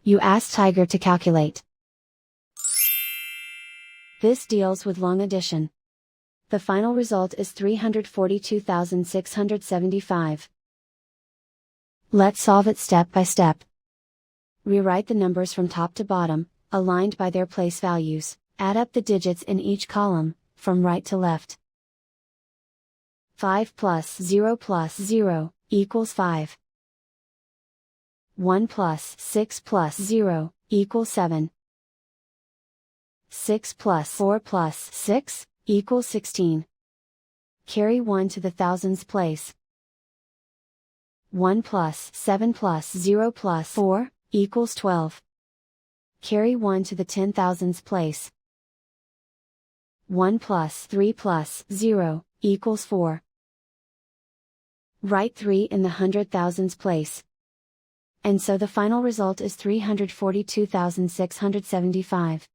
You ask Tiger to calculate. This deals with long addition. The final result is 342,675. Let's solve it step by step. Rewrite the numbers from top to bottom, aligned by their place values. Add up the digits in each column, from right to left. 5 plus 0 equals 5. 1 plus 6 plus 0 equals 7. 6 plus 4 plus 6 equals 16. Carry 1 to the thousands place. 1 plus 7 plus 0 plus 4 equals 12. Carry 1 to the 10,000s place. 1 plus 3 plus 0 equals 4. Write 3 in the 100,000s place. And so the final result is 342,675.